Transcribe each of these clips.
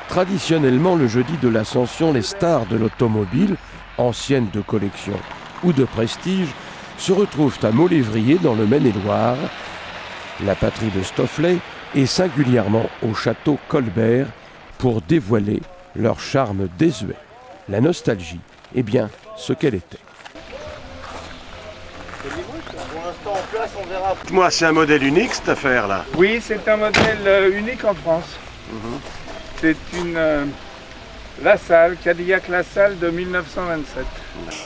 Traditionnellement, le jeudi de l'Ascension, les stars de l'automobile, anciennes de collection ou de prestige, se retrouvent à Maulévrier dans le Maine-et-Loire, la patrie de Stofflet, et singulièrement au château Colbert, pour dévoiler leur charme désuet. La nostalgie est bien ce qu'elle était. Moi, c'est un modèle unique cette affaire-là. Oui, c'est un modèle unique en France. C'est une LaSalle, Cadillac LaSalle de 1927.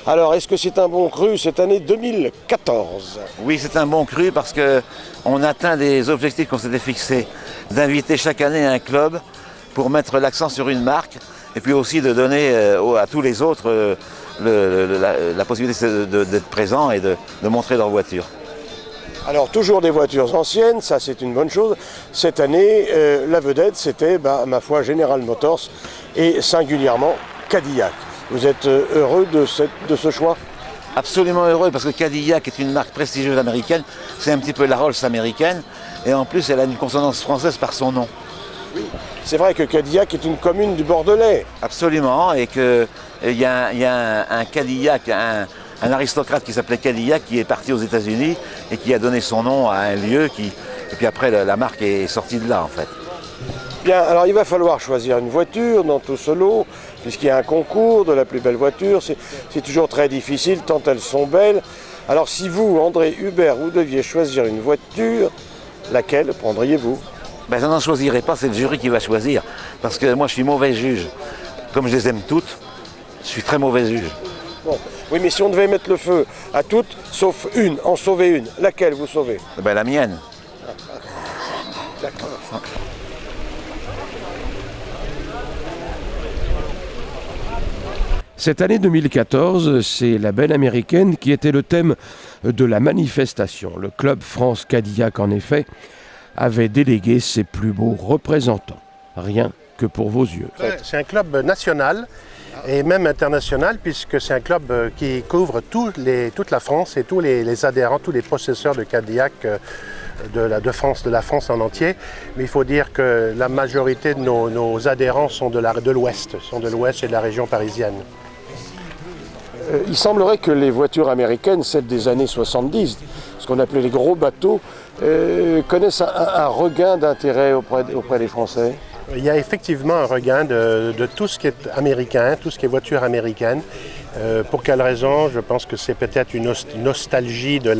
Alors, est-ce que c'est un bon cru cette année 2014? Oui, c'est un bon cru parce qu'on atteint des objectifs qu'on s'était fixés, d'inviter chaque année un club pour mettre l'accent sur une marque et puis aussi de donner à tous les autres la possibilité d'être présents et de montrer leur voiture. Alors, toujours des voitures anciennes, ça c'est une bonne chose. Cette année, la vedette, c'était, ma foi, General Motors et singulièrement Cadillac. Vous êtes heureux de ce choix? Absolument heureux parce que Cadillac est une marque prestigieuse américaine, c'est un petit peu la Rolls américaine et en plus elle a une consonance française par son nom. Oui, c'est vrai que Cadillac est une commune du Bordelais. Absolument, et qu'il y a un Cadillac, un aristocrate qui s'appelait Cadillac qui est parti aux États-Unis et qui a donné son nom à un lieu et puis après la marque est sortie de là en fait. Bien, alors il va falloir choisir une voiture dans tout ce lot, puisqu'il y a un concours de la plus belle voiture. C'est toujours très difficile tant elles sont belles. Alors si vous, André Hubert, vous deviez choisir une voiture, laquelle prendriez-vous? Je n'en choisirai pas, c'est le jury qui va choisir. Parce que moi je suis mauvais juge. Comme je les aime toutes, je suis très mauvais juge. Bon. Oui, mais si on devait mettre le feu à toutes, sauf une, en sauver une, laquelle vous sauvez? La mienne. D'accord. Cette année 2014, c'est la belle américaine qui était le thème de la manifestation. Le Club France Cadillac, en effet, avait délégué ses plus beaux représentants. Rien que pour vos yeux. C'est un club national et même international puisque c'est un club qui couvre toute la France et tous les adhérents, tous les possesseurs de Cadillac de la France en entier. Mais il faut dire que la majorité de nos adhérents sont de l'Ouest et de la région parisienne. Il semblerait que les voitures américaines, celles des années 70, ce qu'on appelait les gros bateaux, connaissent un regain d'intérêt auprès des Français. Il y a effectivement un regain de tout ce qui est américain, tout ce qui est voiture américaine. Pour quelle raison? Je pense que c'est peut-être une nostalgie de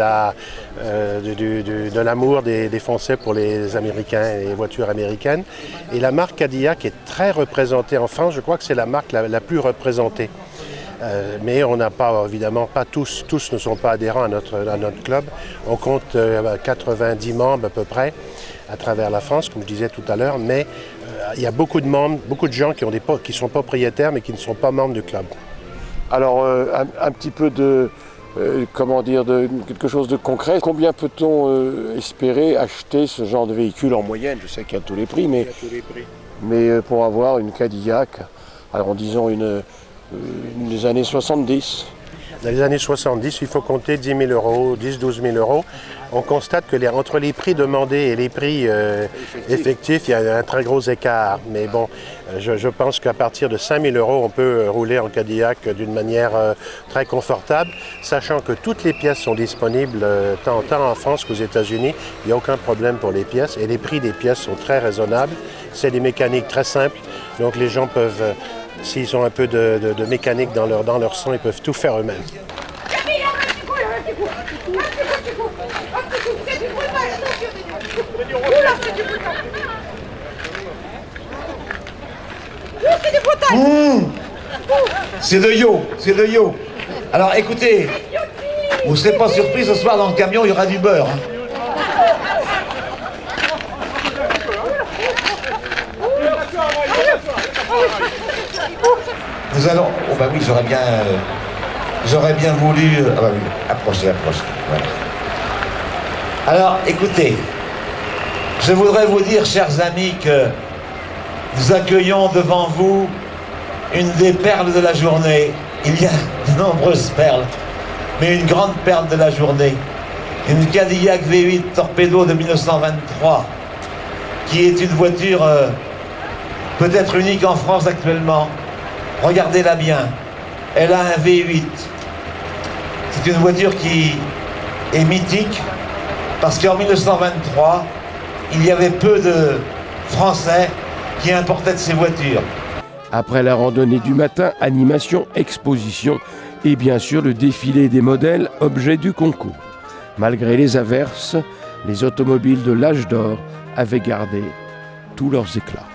l'amour des Français pour les Américains et les voitures américaines. Et la marque Cadillac est très représentée en France. Je crois que c'est la marque la plus représentée. Mais on n'a pas, évidemment, pas tous ne sont pas adhérents à notre club. On compte 90 membres à peu près à travers la France, comme je disais tout à l'heure, mais il y a beaucoup de membres, beaucoup de gens qui sont propriétaires mais qui ne sont pas membres du club. Alors, un petit peu de quelque chose de concret. Combien peut-on espérer acheter ce genre de véhicule en moyenne? Je sais qu'il y a tous les prix, mais pour avoir une Cadillac, alors disons des années 70. Dans les années 70, il faut compter 10 000 euros, 10-12 000 euros. On constate que entre les prix demandés et les prix effectifs, il y a un très gros écart. Mais bon, je pense qu'à partir de 5 000 euros, on peut rouler en Cadillac d'une manière très confortable, sachant que toutes les pièces sont disponibles tant en France qu'aux États-Unis. Il n'y a aucun problème pour les pièces et les prix des pièces sont très raisonnables. C'est des mécaniques très simples, donc les gens peuvent... S'ils ont un peu de mécanique dans leur sang, ils peuvent tout faire eux-mêmes. C'est de yo. Alors écoutez, vous ne serez pas surpris ce soir dans le camion, il y aura du beurre. Nous allons... Oh bah oui, j'aurais bien voulu... Ah bah oui, approchez. Voilà. Alors, écoutez, je voudrais vous dire, chers amis, que nous accueillons devant vous une des perles de la journée. Il y a de nombreuses perles, mais une grande perle de la journée. Une Cadillac V8 Torpedo de 1923, qui est une voiture peut-être unique en France actuellement. Regardez-la bien. Elle a un V8. C'est une voiture qui est mythique parce qu'en 1923, il y avait peu de Français qui importaient de ces voitures. Après la randonnée du matin, animation, exposition et bien sûr le défilé des modèles, objets du concours. Malgré les averses, les automobiles de l'âge d'or avaient gardé tous leurs éclats.